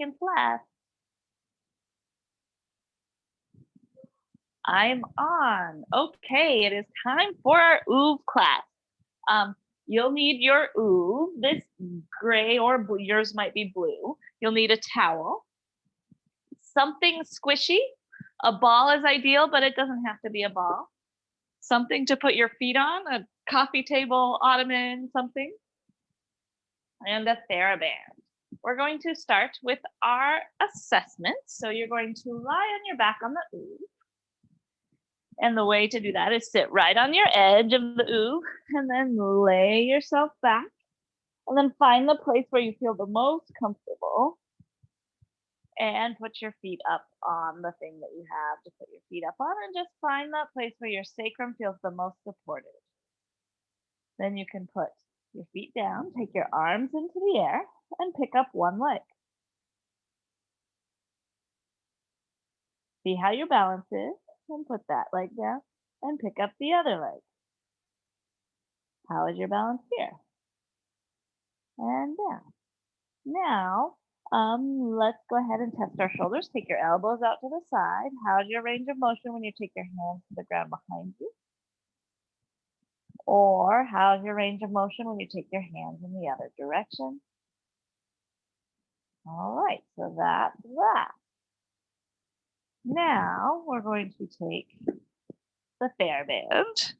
seconds left. I'm on. Okay, it is time for our Oov class. You'll need your Oov, this gray or blue, yours might be blue. You'll need a towel, something squishy. A ball is ideal, but it doesn't have to be a ball. Something to put your feet on, a coffee table, ottoman, something, and a TheraBand. We're going to start with our assessment. So you're going to lie on your back on the Oov. And the way to do that is sit right on your edge of the Oov and then lay yourself back. And then find the place where you feel the most comfortable. And put your feet up on the thing that you have to put your feet up on. And just find that place where your sacrum feels the most supported. Then you can put your feet down, take your arms into the air, and pick up one leg. See how your balance is, and put that leg down, and pick up the other leg. How is your balance here? And down. Now, let's go ahead and test our shoulders. Take your elbows out to the side. How's your range of motion when you take your hands to the ground behind you? Or how's your range of motion when you take your hands in the other direction? All right, so that's that. Now we're going to take the TheraBand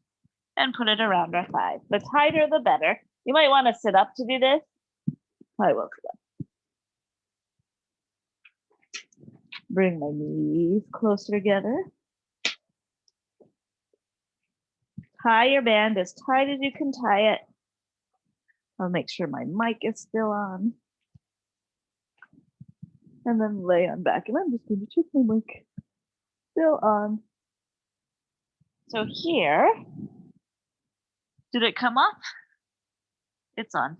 and put it around our thighs. The tighter, the better. You might want to sit up to do this. I will sit up. Bring my knees closer together. Tie your band as tight as you can tie it. I'll make sure my mic is still on. And then lay on back. And I'm just going to check my mic. Still on. So here, did it come off? It's on.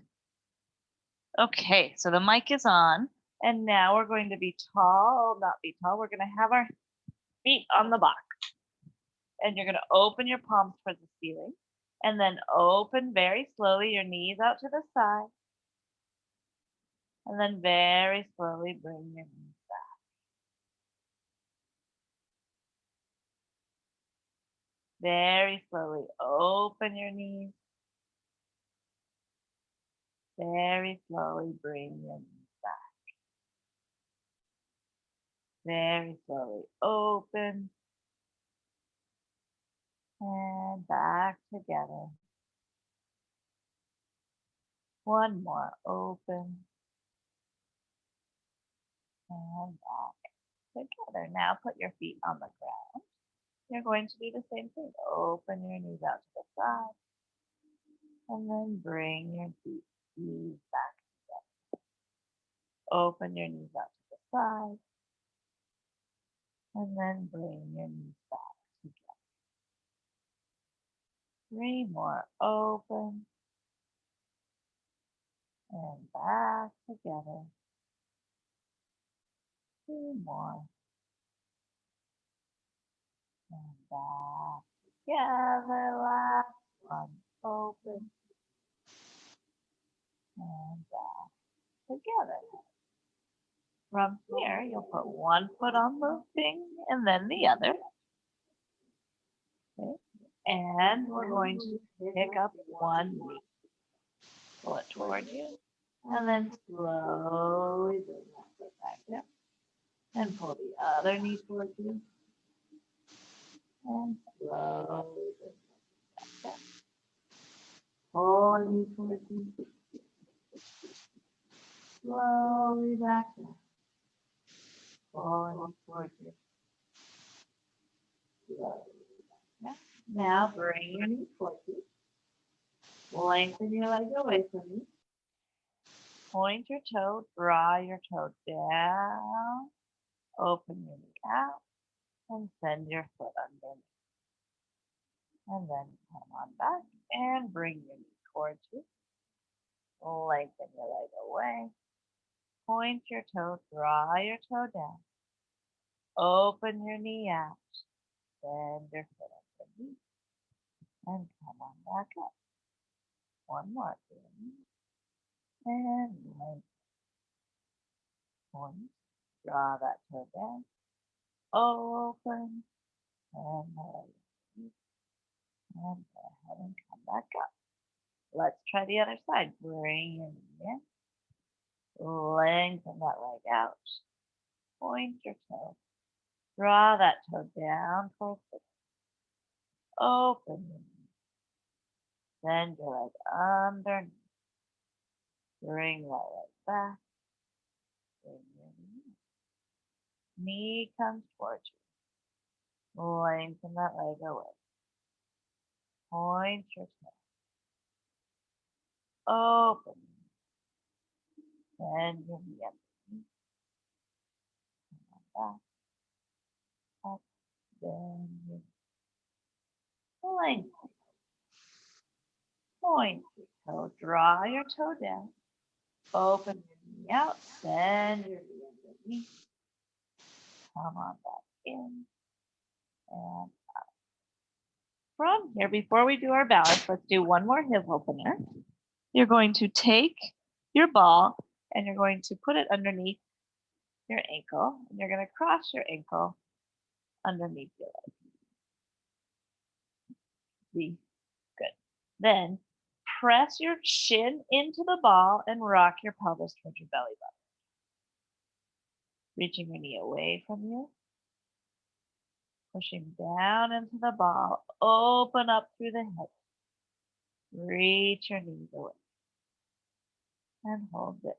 Okay, so the mic is on. And now we're going to be tall, not be tall. We're going to have our feet on the box. And you're going to open your palms towards the ceiling. And then open very slowly your knees out to the side. And then very slowly bring your knees back. Very slowly open your knees. Very slowly bring your knees back. Very slowly open. And back together. One more, open. And back together. Now put your feet on the ground. You're going to do the same thing. Open your knees out to the side. And then bring your knees back together. Open your knees out to the side. And then bring your knees back together. 3 more, open. And back together. 2 more. And back together. Last one, open. And back together. From here, you'll put one foot on the thing and then the other. Okay. And we're going to pick up one knee. Pull it toward you. And then slowly bring that foot back down. And pull the other knee towards you. And slowly bring it back down. Pull a knee towards you. Slowly back down. Pull a knee towards you. Slowly back down. Now bring your knee towards you. Lengthen your leg away from you. Point your toe, draw your toe down. Open your knee out. And send your foot underneath. And then come on back and bring your knee towards you. Lengthen your leg away. Point your toe, draw your toe down. Open your knee out. Send your foot underneath. And come on back up. One more thing. And lengthen. Point. Draw that toe down. Open. And release. And go ahead and come back up. Let's try the other side. Bring your knee in. Lengthen that leg out. Point your toe. Draw that toe down towards the open your knee. Bend your leg underneath. Bring that leg back. Bring your knee. Knee comes towards you. Lengthen that leg away. Point your toe. Open. Bend your knee underneath. Come back. Up. Bend your knee. Lengthen. Point your toe. Draw your toe down. Open your knee out. Bend your knee underneath. Come on back in. And up. From here, before we do our balance, let's do one more hip opener. You're going to take your ball and you're going to put it underneath your ankle. And you're going to cross your ankle underneath your leg. See? Good. Then press your shin into the ball and rock your pelvis towards your belly button. Reaching your knee away from you. Pushing down into the ball. Open up through the hips. Reach your knees away. And hold it.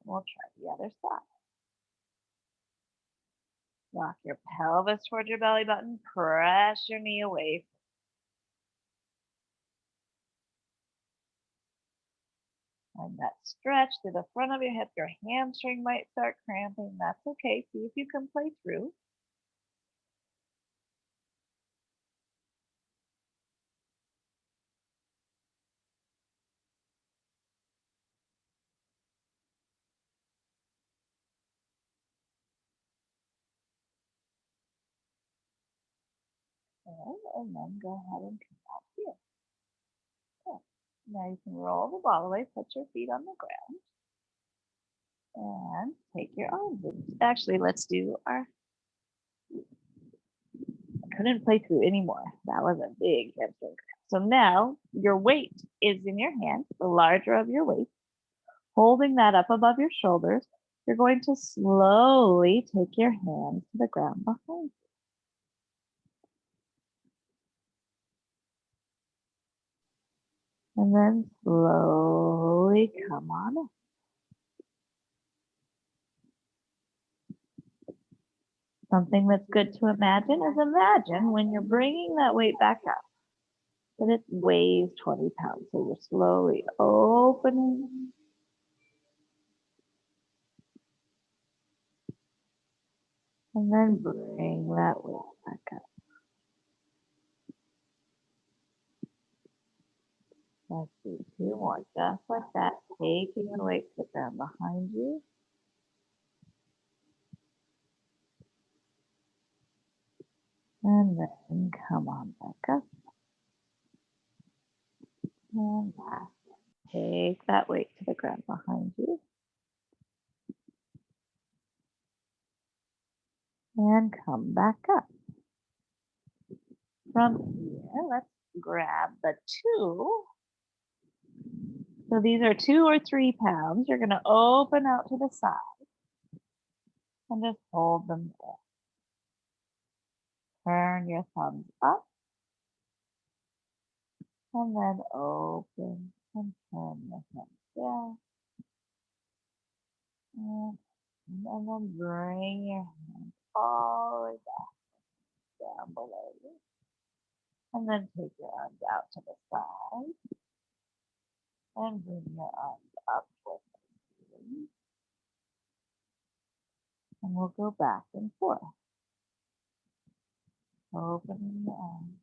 We'll try the other side. Rock your pelvis towards your belly button. Press your knee away. And that stretch to the front of your hip. Your hamstring might start cramping. That's okay. See if you can play through. And then go ahead and come out here. Good. Now you can roll the ball away. Put your feet on the ground. And take your arms in. Actually, let's do our... I couldn't play through anymore. That was a big hamstring cramp. So now your weight is in your hand, the larger of your weight. Holding that up above your shoulders, you're going to slowly take your hands to the ground behind you. And then slowly come on up. Something that's good to imagine is when you're bringing that weight back up, that it weighs 20 pounds. So you're slowly opening. And then bring that weight back up. Let's do 2 more, just like that. Taking the weight to the ground behind you. And then come on back up. And back. Take that weight to the ground behind you. And come back up. From here, let's grab the 2. So these are 2 or 3 pounds. You're going to open out to the side and just hold them there. Turn your thumbs up and then open and turn your thumbs down. And then bring your hands all the way back down below you. And then take your arms out to the side and bring your arms up with you. And we'll go back and forth. Opening the arms.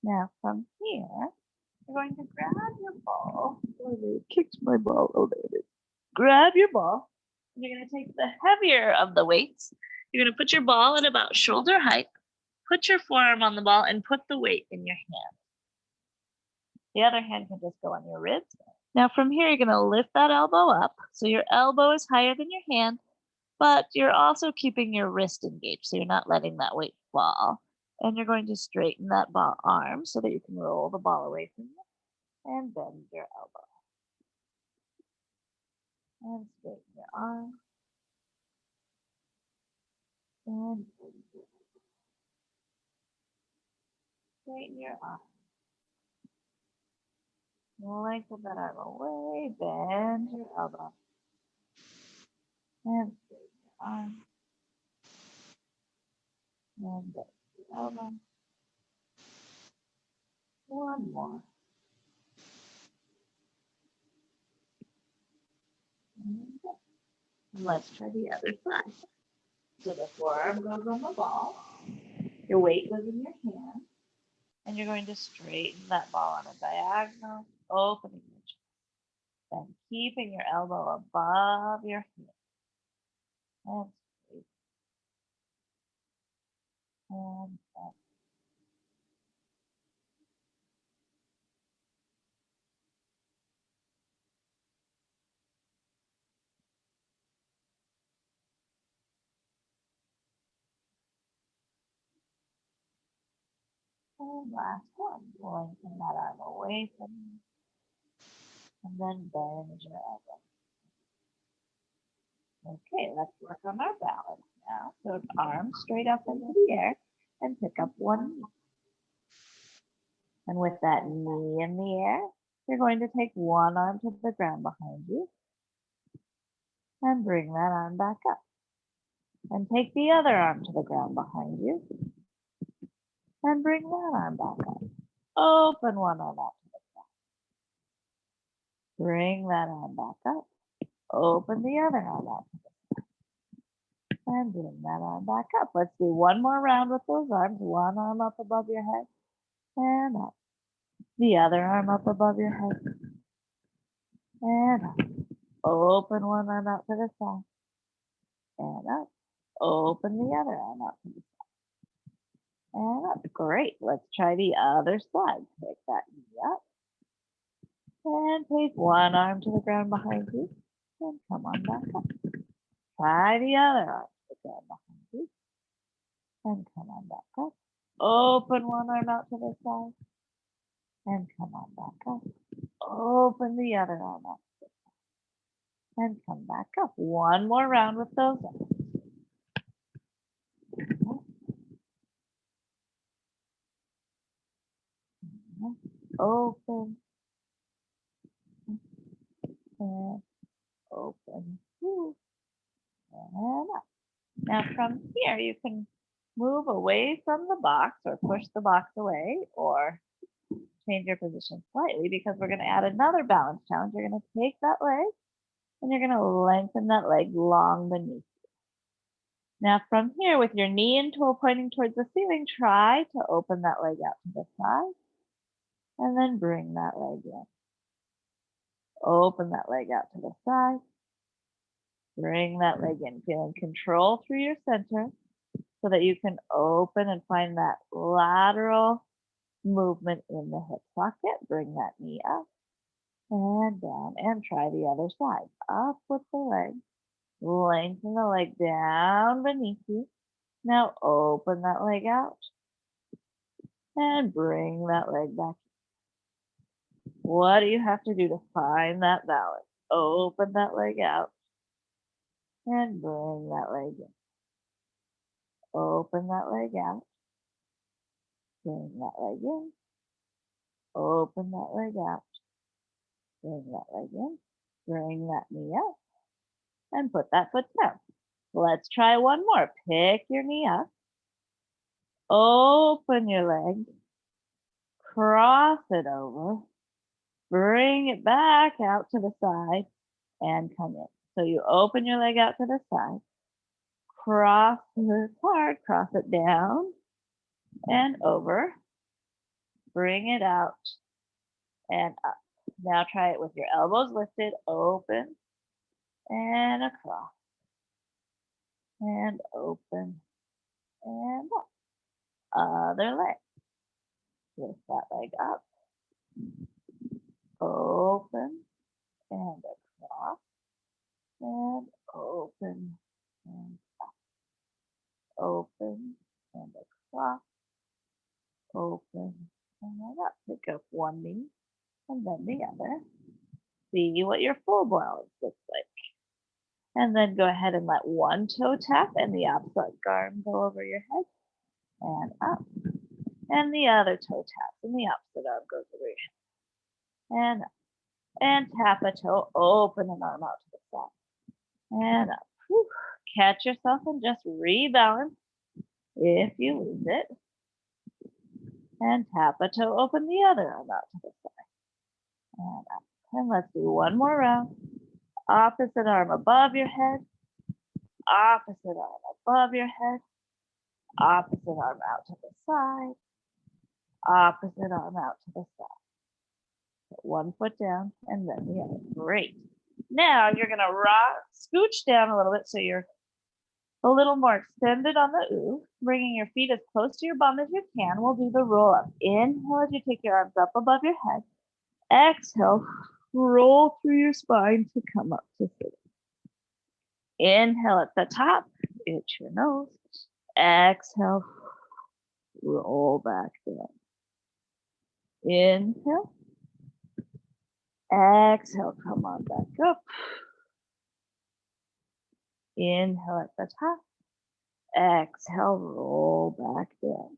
Now from here, you're going to grab your ball. Oh, they kicked my ball. Oh, there it is. Grab your ball. And you're going to take the heavier of the weights. You're going to put your ball at about shoulder height. Put your forearm on the ball and put the weight in your hand. The other hand can just go on your ribs. Now from here, you're going to lift that elbow up. So your elbow is higher than your hand, but you're also keeping your wrist engaged. So you're not letting that weight fall. And you're going to straighten that ball arm so that you can roll the ball away from you and bend your elbow. And straighten your arm. And straighten your arm. Lengthen that arm away, bend your elbow. And straighten your arm. And bend your elbow. One more. And let's try the other side. So the forearm goes on the ball. Your weight goes in your hand. And you're going to straighten that ball on a diagonal, opening your chest. And keeping your elbow above your hip. And straight. And up. And last one. Lengthen that arm away from you. And then bend your elbow. Okay, let's work on our balance now. So arms straight up into the air and pick up one knee. And with that knee in the air, you're going to take one arm to the ground behind you and bring that arm back up. And take the other arm to the ground behind you and bring that arm back up. Open one arm out to the side. Bring that arm back up. Open the other arm out to the side. And bring that arm back up. Let's do one more round with those arms. One arm up above your head and up. The other arm up above your head and up. Open one arm out to the side and up. Open the other arm out to the side and up. Great. Let's try the other side. Take that knee up and take one arm to the ground behind you and come on back up. Try the other arm to the ground behind you and come on back up. Open one arm out to the side and come on back up. Open the other arm out to the side and come back up. One more round with those arms. Open and open and up. Now from here you can move away from the box or push the box away or change your position slightly because we're going to add another balance challenge. You're going to take that leg and you're going to lengthen that leg long beneath you. Now from here with your knee and toe pointing towards the ceiling, try to open that leg out to the side and then bring that leg in. Open that leg out to the side. Bring that leg in, feeling control through your center so that you can open and find that lateral movement in the hip socket. Bring that knee up and down and try the other side. Up with the leg. Lengthen the leg down beneath you. Now open that leg out and bring that leg back. What do you have to do to find that balance? Open that leg out and bring that leg in. Open that leg out, bring that leg in. Open that leg out, bring that leg in. Bring that knee up and put that foot down. Let's try one more. Pick your knee up. Open your leg. Cross it over. Bring it back out to the side and come in. So you open your leg out to the side. Cross it hard. Cross it down and over. Bring it out and up. Now try it with your elbows lifted. Open and across. And open and up. Other leg. Lift that leg up. Open and across. And open and up. Open and across. Open and up. Pick up one knee and then the other. See what your full balance looks like. And then go ahead and let one toe tap and the opposite arm go over your head and up. And the other toe taps and the opposite arm goes over your head and up. And tap a toe, open an arm out to the side and up. Whew. Catch yourself and just rebalance if you lose it. And tap a toe, open the other arm out to the side and up. And let's do one more round. Opposite arm above your head. Opposite arm above your head. Opposite arm out to the side. Opposite arm out to the side. Put one foot down and then the other. Great. Now you're going to rock, scooch down a little bit so you're a little more extended on the Oov, bringing your feet as close to your bum as you can. We'll do the roll up. Inhale as you take your arms up above your head. Exhale, roll through your spine to come up to sitting. Inhale at the top, itch your nose. Exhale, roll back down. Inhale. Exhale, come on back up. Inhale at the top. Exhale, roll back down.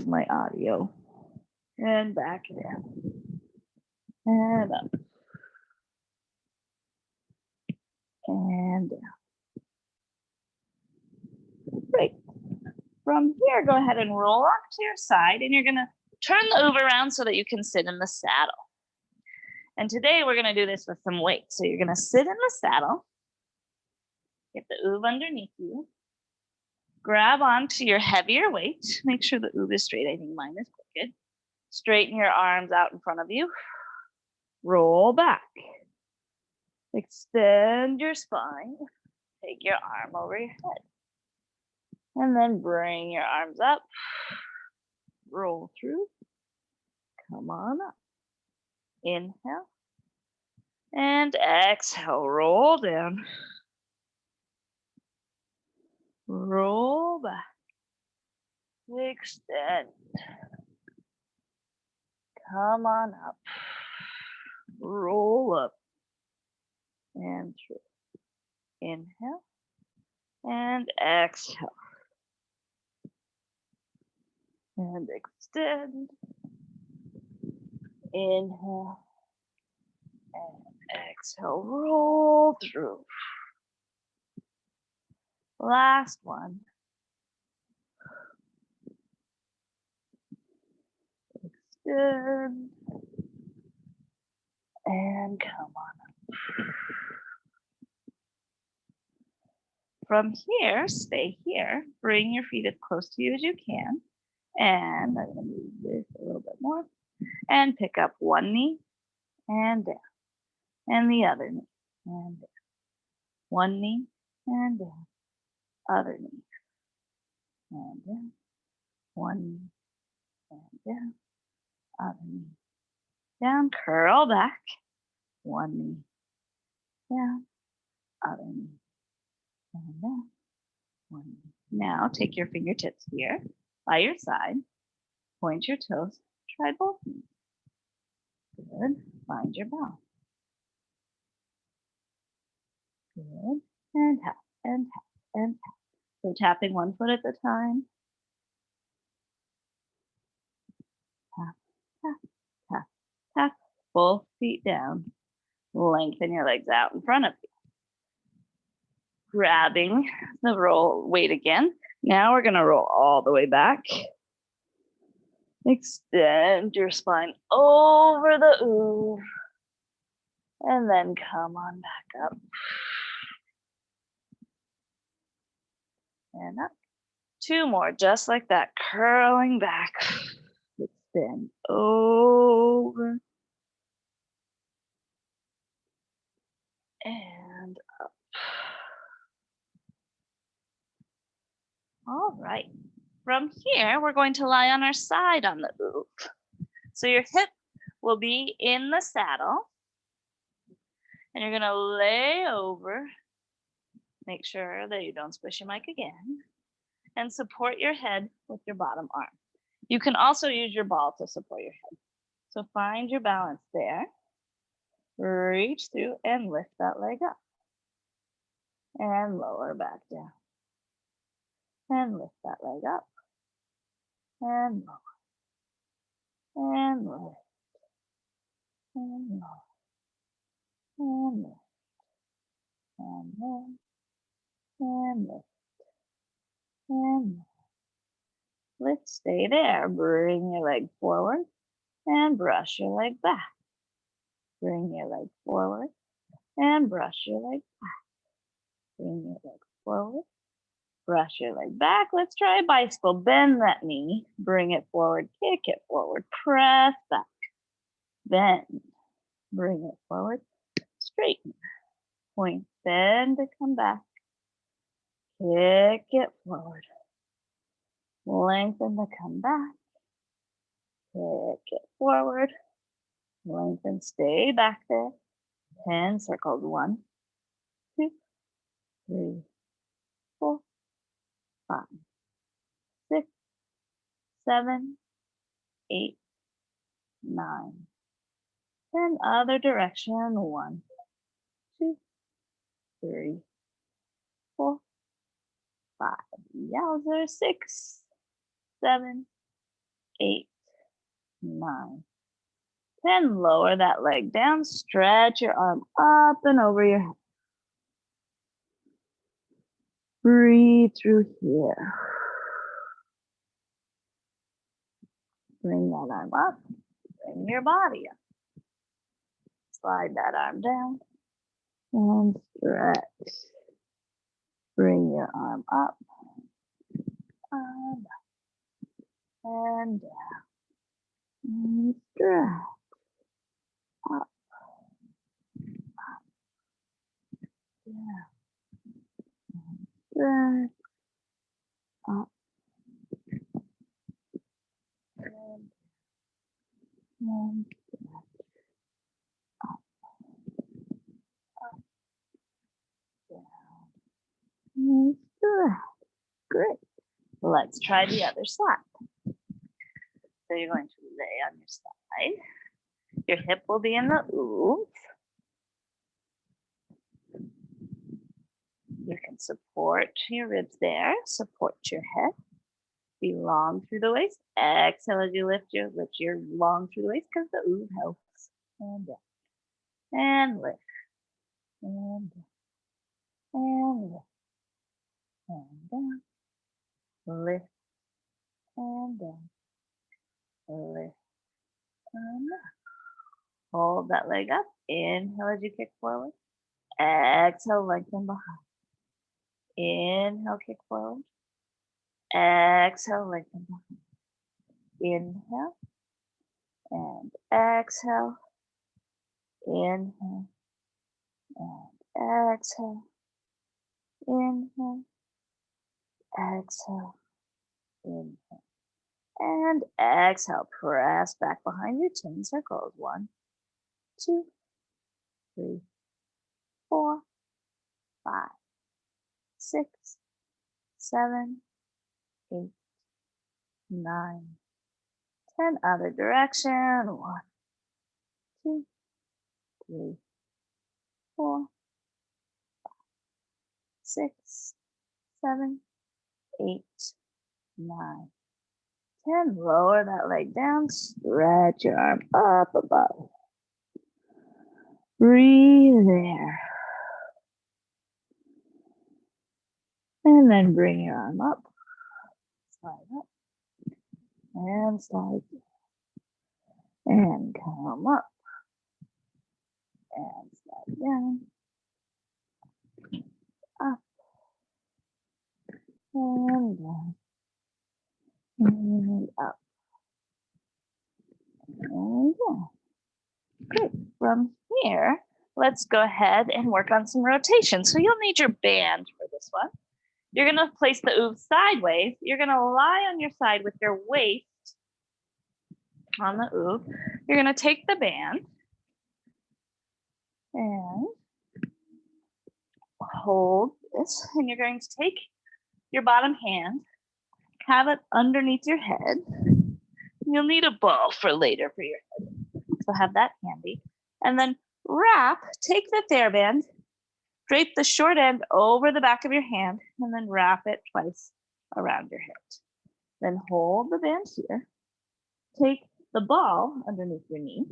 My audio. And back down. And up. And down. Great. From here, go ahead and roll off to your side, and you're going to turn the Oov around so that you can sit in the saddle. And today we're going to do this with some weight. So you're going to sit in the saddle, get the Oov underneath you, grab onto your heavier weight, make sure the Oov is straight. I think mine is crooked. Straighten your arms out in front of you, roll back, extend your spine, take your arm over your head, and then bring your arms up, roll through, come on up. Inhale and exhale, roll down, roll back, extend, come on up, roll up and through. Inhale and exhale and extend. Inhale and exhale, roll through. Last one. Extend and come on up. From here, stay here. Bring your feet as close to you as you can. And I'm going to move this a little bit more. And pick up one knee and down. And the other knee and down. One knee and down. other knee. And down. One knee. And down. Other knee. Down. Curl back. One knee. Down. Other knee. And down. One knee. Now take your fingertips here by your side. Point your toes. Try both knees. Good. Find your balance. Good. And tap, and tap, and tap. So tapping one foot at a time. Tap, tap, tap, tap. Both feet down. Lengthen your legs out in front of you. Grabbing the roll weight again. Now we're going to roll all the way back. Extend your spine over the Oov. And then come on back up. And up. Two more, just like that, curling back. Extend over. And up. All right. From here, we're going to lie on our side on the Oov. So your hip will be in the saddle. And you're going to lay over. Make sure that you don't squish your mic again. And support your head with your bottom arm. You can also use your ball to support your head. So find your balance there. Reach through and lift that leg up. And lower back down. And lift that leg up. And lower. And lift. And lower. And lift. And lower. And lift. And lift. Let's stay there. Bring your leg forward and brush your leg back. Bring your leg forward and brush your leg back. Bring your leg forward, brush your leg back. Let's try a bicycle. Bend that knee, bring it forward, kick it forward, press back, bend, bring it forward, straighten, point, bend to come back, kick it forward, lengthen to come back, kick it forward, lengthen, stay back there, 10 circles, 1, 2, 3, 4, 5, 6, 7, 8, 9, 10. Other direction, 1, 2, 3, 4, 5. Yowzer, 6, 7, 8, 9, 10. Lower that leg down, stretch your arm up and over your head. Breathe through here. Bring that arm up, bring your body up. Slide that arm down and stretch. Bring your arm up and down and stretch. Up, down, stretch, up, and stretch, up, down, and stretch. Great. Let's try the other side. So you're going to lay on your side. Your hip will be in the Oov. You can support your ribs there, support your head. Be long through the waist. Exhale as you lift your long through the waist because the Oov helps. And down. And lift. And down. And lift. And down. Lift. And down. Lift. And down. Hold that leg up. Inhale as you kick forward. Exhale, lengthen behind. Inhale, kick forward. Exhale, lengthen behind. Inhale. And exhale. Inhale. And exhale. Inhale. exhale, inhale, and exhale. Press back behind you, 10 circles. 1, 2, 3, 4, 5, 6, 7, 8, 9, 10. Other direction. 1, 2, 3, 4, 6, 7, 8, 9, 10. Lower that leg down. Stretch your arm up above. Breathe there. And then bring your arm up. Slide up. And slide. And come up. And slide down. Up. And down. And up. And down. Great. From here, let's go ahead and work on some rotation. So you'll need your band for this one. You're going to place the Oov sideways. You're going to lie on your side with your waist on the Oov. You're going to take the band and hold this. And you're going to take your bottom hand, have it underneath your head. You'll need a ball for later for your head. So have that handy. And then take the TheraBand, drape the short end over the back of your hand, and then wrap it twice around your head. Then hold the band here. Take the ball underneath your knee.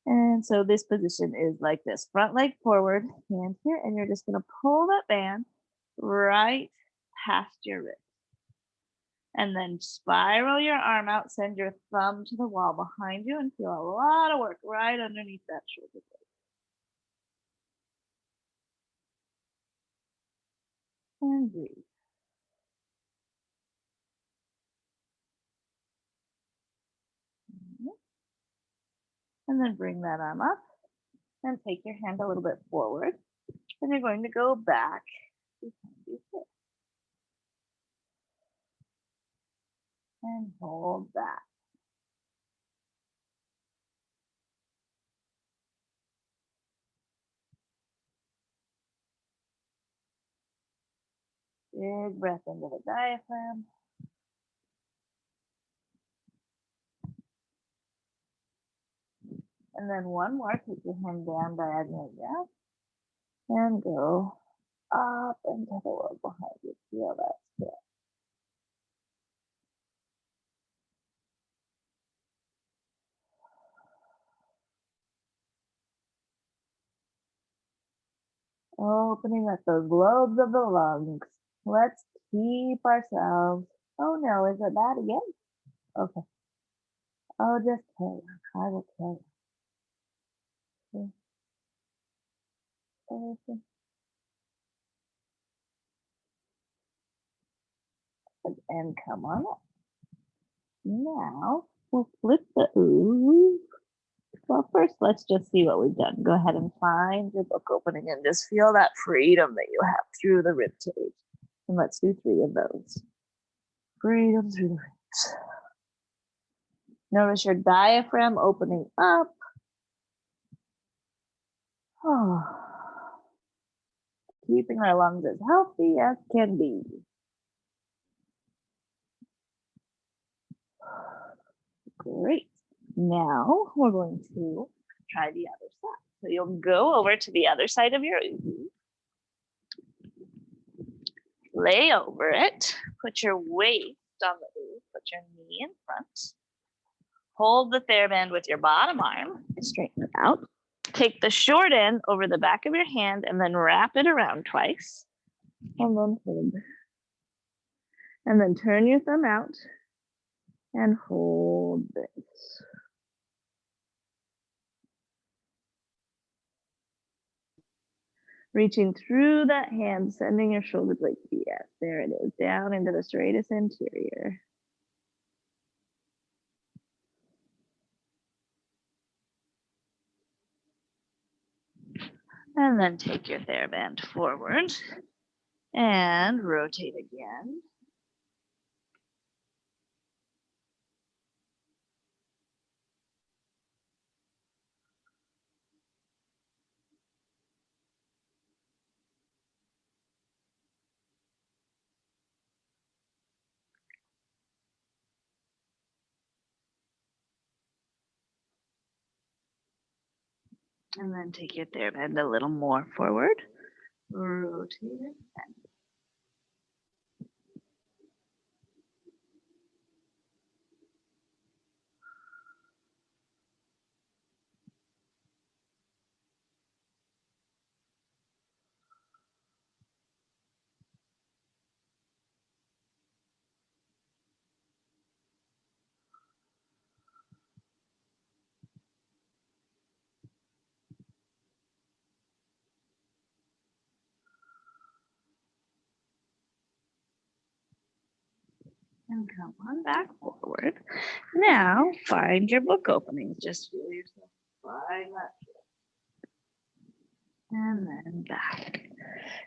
And so this position is like this. Front leg forward, hand here, and you're just going to pull that band right past your wrist. And then spiral your arm out, send your thumb to the wall behind you, and feel a lot of work right underneath that shoulder blade. And breathe. And then bring that arm up and take your hand a little bit forward. And you're going to go back behind you here. And hold that. Big breath into the diaphragm. And then one more, take your hand down diagonally down. And go up into the world behind you. Feel that stretch. Opening up those lobes of the lungs. Let's keep ourselves. Oh no, is it that again? Okay. Oh, just carry on. I will carry on. Okay. And come on up. Now we'll flip the Oov. Well, first, let's just see what we've done. Go ahead and find your book opening and just feel that freedom that you have through the rib cage. And let's do 3 of those. Freedom through the ribs. Notice your diaphragm opening up. Oh. Keeping our lungs as healthy as can be. Great. Now we're going to try the other side. So you'll go over to the other side of your Oov. Lay over it. Put your waist on the Oov. Put your knee in front. Hold the TheraBand with your bottom arm. Straighten it out. Take the short end over the back of your hand and then wrap it around twice. And then hold. And then turn your thumb out and hold this. Reaching through that hand, sending your shoulder blade. Yes, there it is, down into the straightest interior. And then take your TheraBand forward. And rotate again. And then take your third bend a little more forward. Rotate it. And come on back forward. Now find your book openings. Just feel yourself find that. And then back.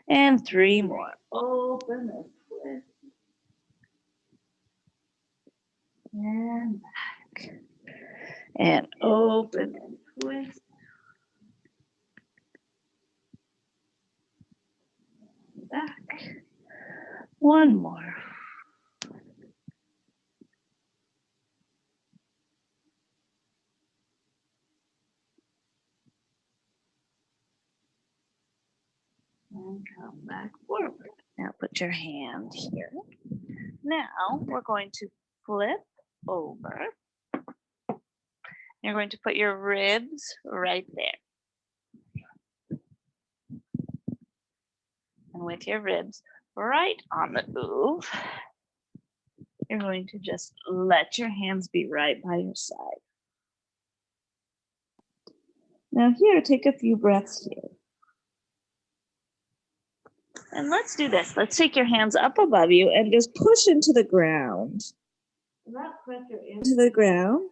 And 3 more. Open and twist. And back. And open and twist. Back. 1 more. And come back forward. Now put your hand here. Now we're going to flip over. You're going to put your ribs right there. And with your ribs right on the oov, you're going to just let your hands be right by your side. Now here, take a few breaths here. And let's do this. Let's take your hands up above you and just push into the ground. That pressure into the ground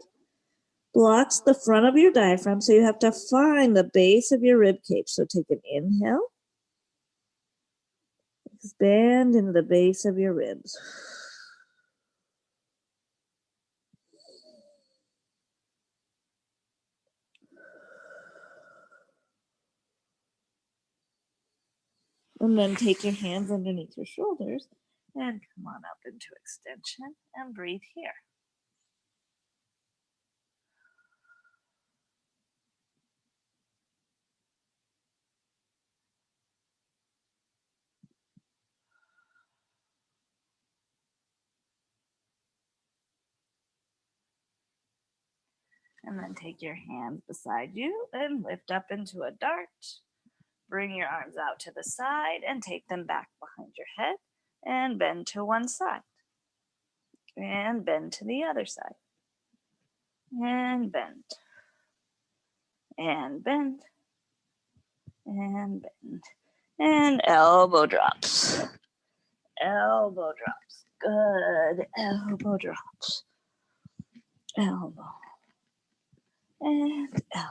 blocks the front of your diaphragm, so you have to find the base of your rib cage. So take an inhale. Expand into the base of your ribs. And then take your hands underneath your shoulders and come on up into extension and breathe here. And then take your hands beside you and lift up into a dart. Bring your arms out to the side and take them back behind your head and bend to one side. And bend to the other side. And bend. And bend. And bend. And elbow drops. Elbow drops. Good. Elbow drops. Elbow. And elbow.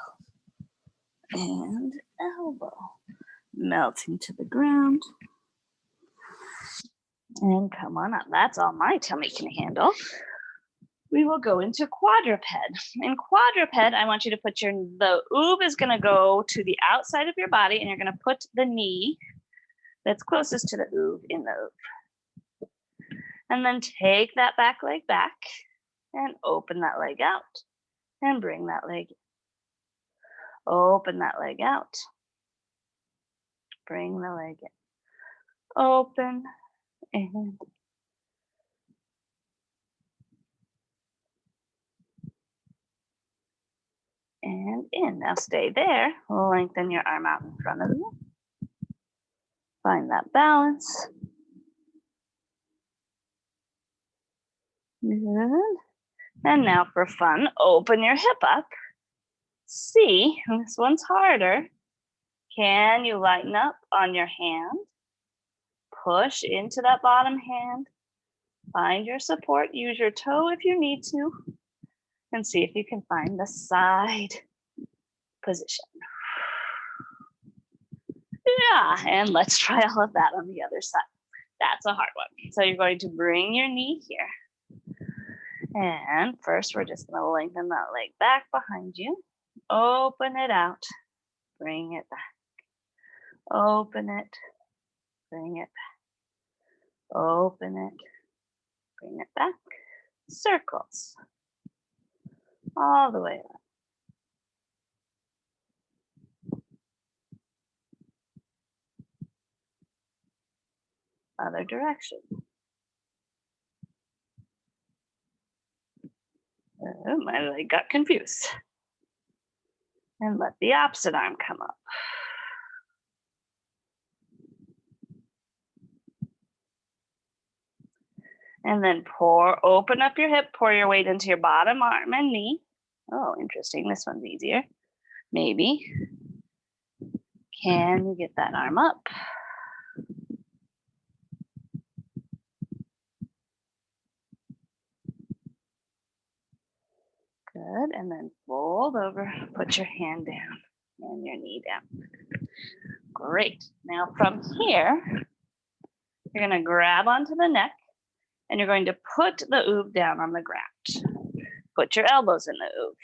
And elbow. Melting to the ground. And come on up. That's all my tummy can handle. We will go into quadruped. In quadruped, I want you to put the oov is going to go to the outside of your body, and you're going to put the knee that's closest to the oov in the oov. And then take that back leg back and open that leg out and bring that leg in. Open that leg out. Bring the leg in. Open and in. Now stay there. Lengthen your arm out in front of you. Find that balance. Good. And now for fun, open your hip up. See, this one's harder. Can you lighten up on your hand? Push into that bottom hand. Find your support. Use your toe if you need to. And see if you can find the side position. Yeah, and let's try all of that on the other side. That's a hard one. So you're going to bring your knee here. And first, we're just going to lengthen that leg back behind you. Open it out. Bring it back. Open it. Bring it back. Open it. Bring it back. Circles. All the way up. Other direction. Oh, my leg got confused. And let the opposite arm come up. And then open up your hip, pour your weight into your bottom arm and knee. Oh, interesting. This one's easier. Maybe. Can you get that arm up? Good. And then fold over, put your hand down and your knee down. Great. Now from here, you're going to grab onto the neck and you're going to put the Oov down on the ground. Put your elbows in the Oov.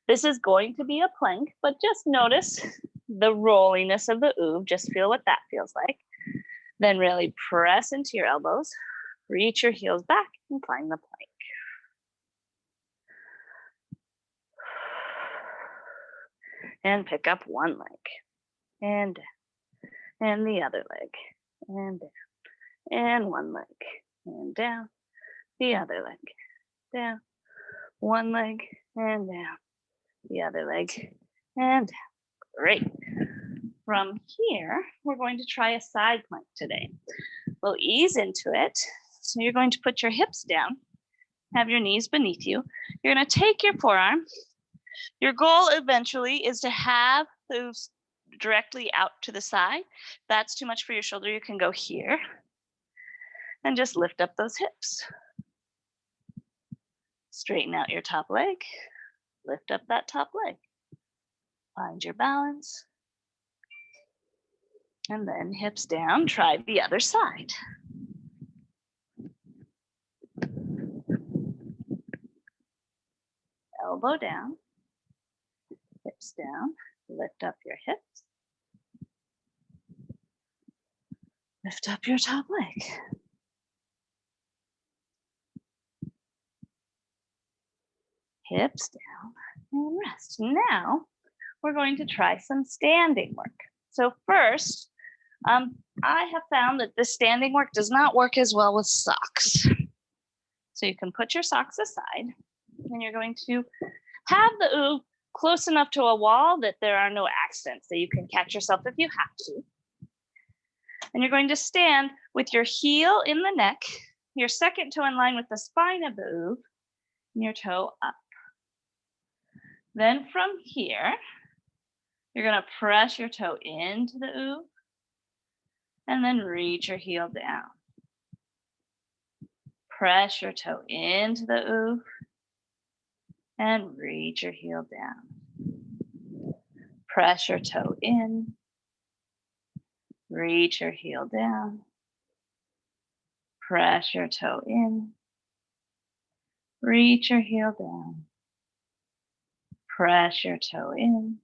This is going to be a plank, but just notice the rolliness of the Oov. Just feel what that feels like. Then really press into your elbows, reach your heels back and climb the plank. And pick up one leg and down, and the other leg and down, and one leg and down, the other leg down, one leg and down, the other leg and down. Great. From here, we're going to try a side plank today. We'll ease into it. So you're going to put your hips down, have your knees beneath you. You're going to take your forearm. Your goal eventually is to have those directly out to the side. If that's too much for your shoulder, you can go here and just lift up those hips. Straighten out your top leg, lift up that top leg. Find your balance. And then hips down, try the other side. Elbow down. Hips down, lift up your hips. Lift up your top leg. Hips down and rest. Now, we're going to try some standing work. So first, I have found that this standing work does not work as well with socks. So you can put your socks aside and you're going to have the Oov close enough to a wall that there are no accidents, that you can catch yourself if you have to. And you're going to stand with your heel in the neck, your second toe in line with the spine of the Oov, and your toe up. Then from here, you're going to press your toe into the Oov and then reach your heel down. Press your toe into the Oov and reach your heel down. Press your toe in, reach your heel down. Press your toe in, reach your heel down. Press your toe in,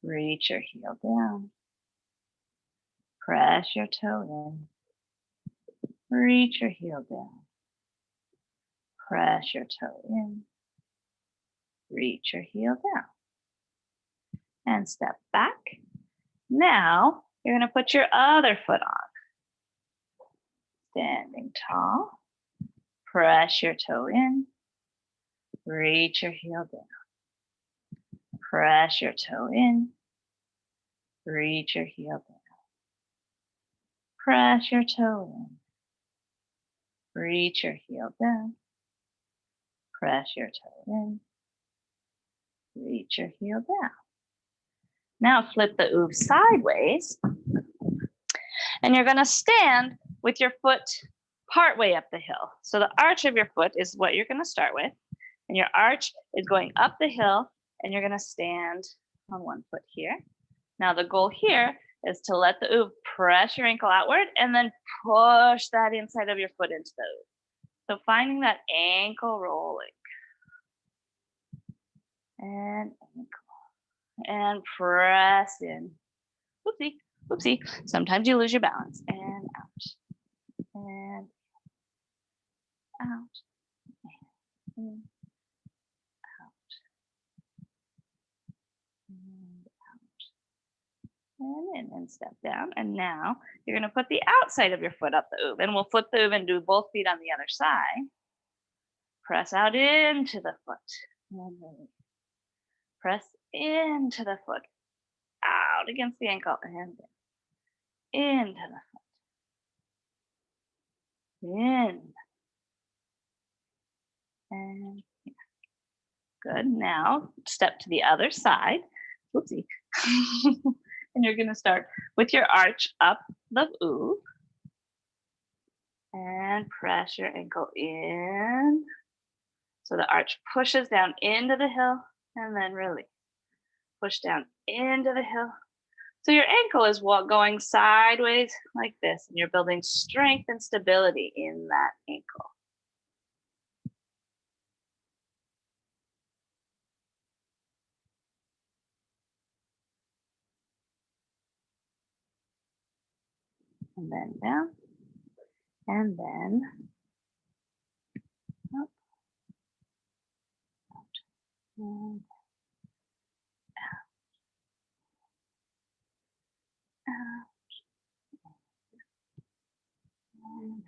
reach your heel down. Press your toe in, reach your heel down. Press your toe in, reach your heel down. And step back. Now, you're going to put your other foot on. Standing tall. Press your toe in, reach your heel down. Press your toe in, reach your heel down. Press your toe in, reach your heel down. Press your toe in, reach your heel down. Now flip the Oov sideways, and you're going to stand with your foot partway up the hill. So the arch of your foot is what you're going to start with, and your arch is going up the hill, and you're going to stand on one foot here. Now the goal here is to let the Oov press your ankle outward and then push that inside of your foot into the Oov. So finding that ankle rolling. And ankle. And press in. Whoopsie, whoopsie. Sometimes you lose your balance. And out. And out. And out. And out. And in and step down. And now you're going to put the outside of your foot up the Oov. And we'll flip the Oov and do both feet on the other side. Press out into the foot. And release. Press into the foot. Out against the ankle. And into the foot. In. And here. Good. Now step to the other side. Whoopsie. And you're going to start with your arch up the Oov. And press your ankle in. So the arch pushes down into the heel and then release. Push down into the heel. So your ankle is going sideways like this, and you're building strength and stability in that ankle. And then down, and then up, out, and out, out, and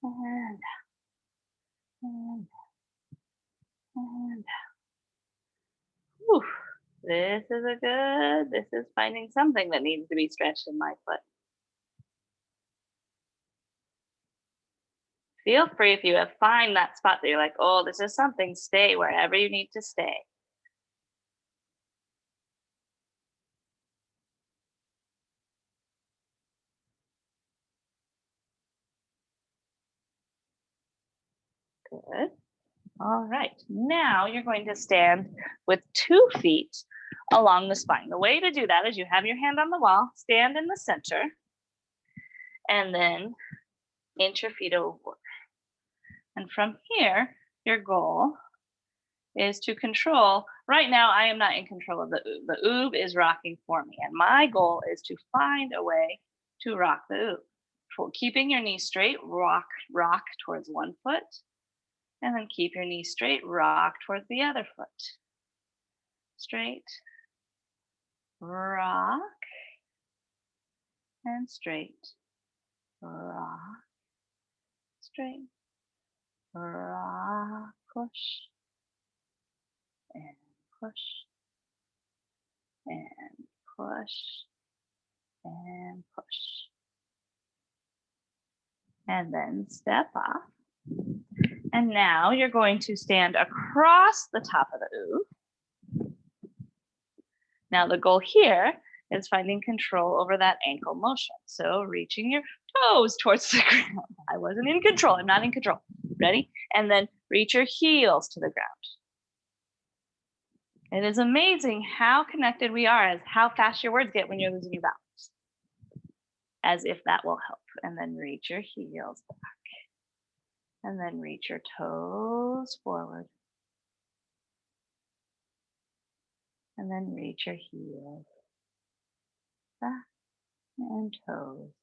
and and and whew. This is finding something that needs to be stretched in my foot. Feel free if you find that spot that you're like, oh, this is something, stay wherever you need to stay. Good. All right, now you're going to stand with 2 feet along the spine. The way to do that is you have your hand on the wall, stand in the center, and then inch your feet over. And from here, your goal is to control. Right now, I am not in control of the Oov. The Oov is rocking for me, and my goal is to find a way to rock the Oov. For keeping your knee straight, rock towards one foot. And then keep your knee straight, rock towards the other foot. Straight, rock, and straight, rock, straight, rock, push, and push, and push, and push. And then step off. And now you're going to stand across the top of the Oov. Now the goal here is finding control over that ankle motion. So reaching your toes towards the ground. I wasn't in control. I'm not in control. Ready? And then reach your heels to the ground. It is amazing how connected we are as how fast your words get when you're losing your balance. As if that will help. And then reach your heels back. And then reach your toes forward. And then reach your heels back and toes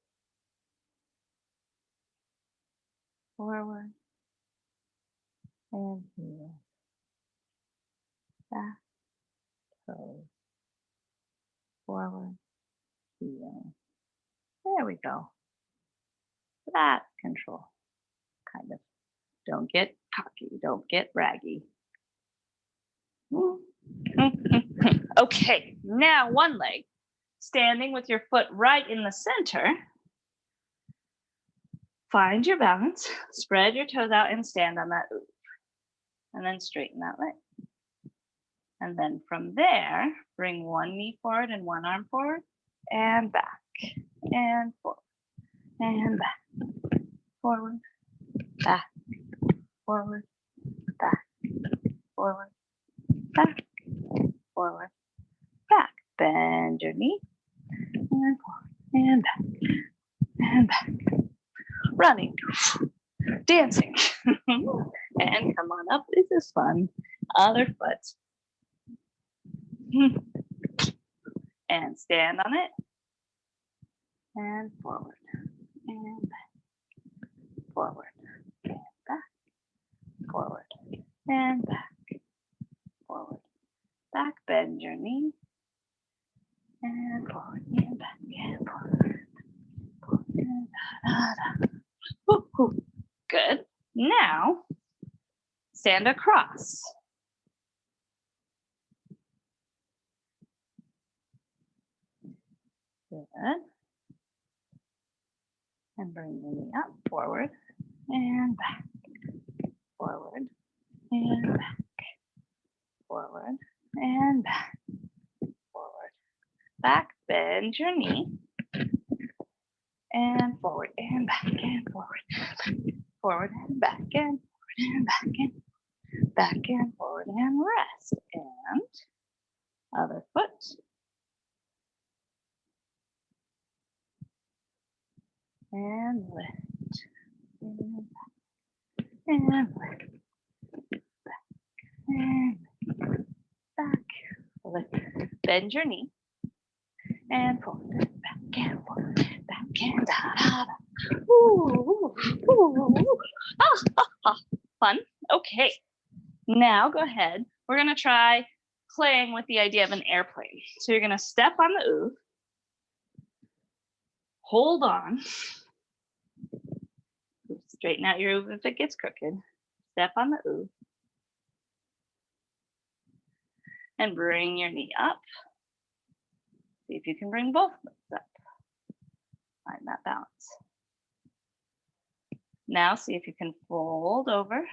forward and heels back, toes forward, heels. There we go. That's control, kind of. Don't get cocky, don't get raggy. Okay, now one leg, standing with your foot right in the center. Find your balance, spread your toes out and stand on that Oov. And then straighten that leg. And then from there, bring one knee forward and one arm forward and back and forward and back, forward, back, forward, back, forward, back, forward, back. your knee, and forward, and back, and back. Running, dancing, and come on up. This is fun. Other foot. And stand on it. And forward, and back, forward, and back, forward, and back, forward, back, bend your knee, and forward, and back, and forward, and da, da, da. Ooh, ooh. Good. Now, stand across. Good. And bring the knee up, forward, and back, forward, and back, forward, and back, forward, back, bend your knee, and forward, and back, and forward, forward, and back, and forward, and back, and back, and forward, and rest, and other foot, and lift, and back, and lift, back, and back, lift, bend your knee, and forward, back, and forward, back, and da, da, da. Ooh, ooh, ooh. Ah, ah, ah. Fun. Okay. Now go ahead. We're going to try playing with the idea of an airplane. So you're going to step on the Oov, hold on, straighten out your Oov if it gets crooked, step on the Oov, and bring your knee up. See if you can bring both legs up. Find that balance. Now see if you can fold over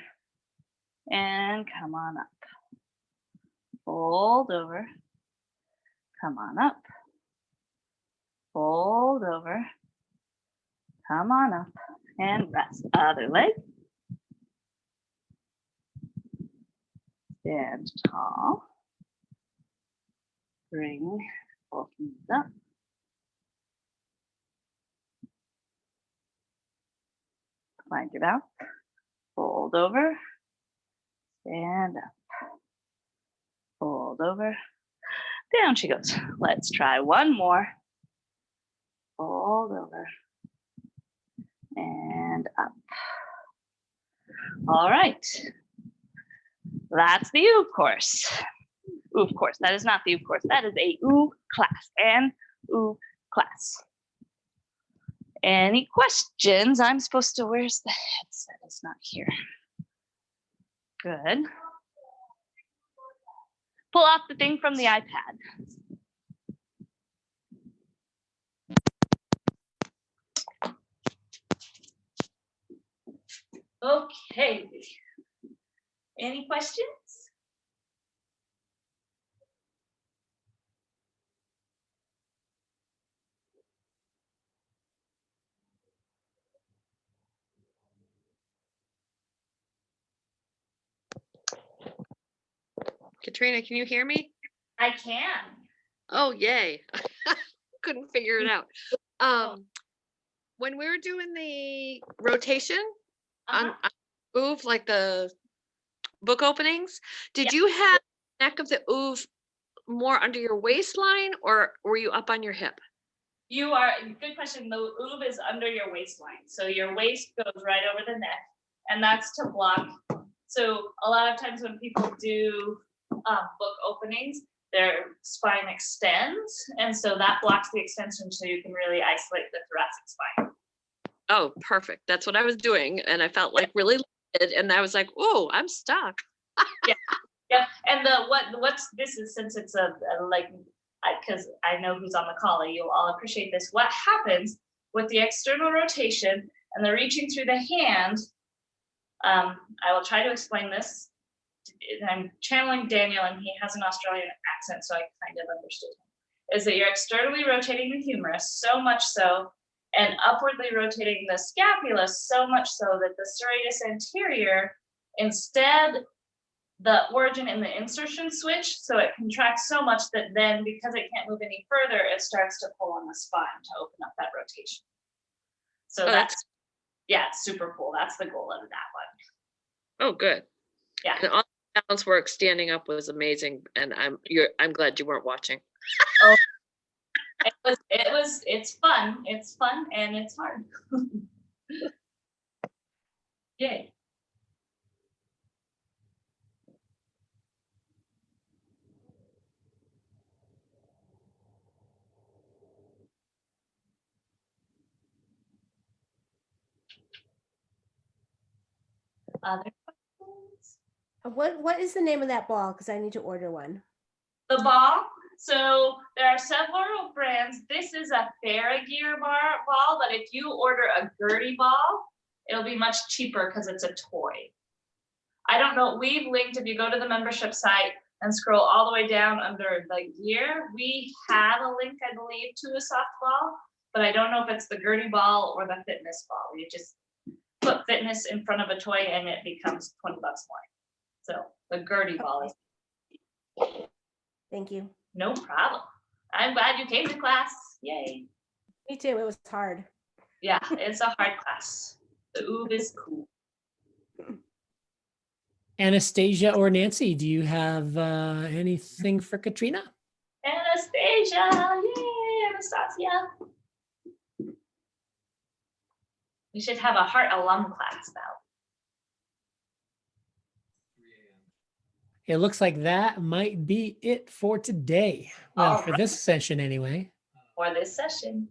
and come on up. Fold over, come on up. Fold over, come on up, and rest. Other leg. Stand tall. Bring both knees up. Find your balance. Fold over, stand up. Fold over, down she goes. Let's try one more. Fold over and up. All right, that's the Oov course. Oov course, that is not the Oov course. That is a Oov class, an Oov class. Any questions? I'm supposed to, where's the headset? It's not here. Good. Pull off the thing from the iPad. Okay. Any questions? Katrina, can you hear me? I can. Oh, yay. Couldn't figure it out. When we were doing the rotation on Oov, like the book openings, did you have the neck of the Oov more under your waistline or were you up on your hip? You are, good question. The Oov is under your waistline. So your waist goes right over the neck, and that's to block. So a lot of times when people do book openings, their spine extends, and so that blocks the extension so you can really isolate the thoracic spine. Oh, perfect. That's what I was doing, and I felt like really lifted, and I was like, oh, I'm stuck. Yeah, and what's this is, since it's a like, because I know who's on the call, you'll all appreciate this. What happens with the external rotation and the reaching through the hand, I will try to explain this. I'm channeling Daniel, and he has an Australian accent, so I kind of understood him. Is that you're externally rotating the humerus so much so, and upwardly rotating the scapula so much so that the serratus anterior, instead the origin and the insertion switch. So it contracts so much that then because it can't move any further, it starts to pull on the spine to open up that rotation. So that's, yeah, it's super cool. That's the goal of that one. Oh, good. Yeah. And all the balance work standing up was amazing. And I'm glad you weren't watching. Oh, it's fun. It's fun and it's hard. Yay. Other questions? What is the name of that ball? Because I need to order one. The ball. So there are several brands. This is a Theragear ball, but if you order a Gertie ball, it'll be much cheaper because it's a toy. I don't know. We've linked, if you go to the membership site and scroll all the way down under the gear, we have a link, I believe, to a softball, but I don't know if it's the Gertie ball or the fitness ball. You just put fitness in front of a toy and it becomes 20 bucks more. So the Gertie ball is. Thank you. No problem. I'm glad you came to class. Yay. Me too. It was hard. Yeah, it's a hard class. The Oov is cool. Anastasia or Nancy, do you have anything for Katrina? Anastasia, yay, Anastasia. We should have a heart alum class now. It looks like that might be it for today. Well, for this session anyway. For this session.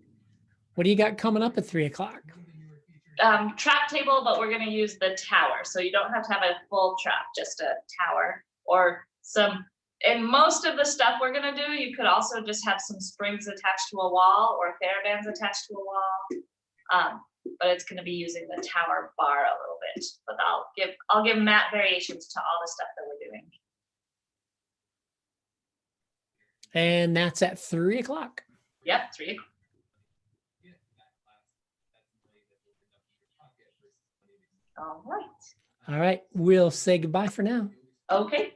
What do you got coming up at 3 o'clock? Trap table, but we're going to use the tower. So you don't have to have a full trap, just a tower or some, and most of the stuff we're going to do, you could also just have some springs attached to a wall or TheraBands attached to a wall. But it's going to be using the tower bar a little bit, but I'll give Matt variations to all the stuff that we're doing. And that's at 3 o'clock. Yep, 3 o'clock. All right. All right. We'll say goodbye for now. Okay.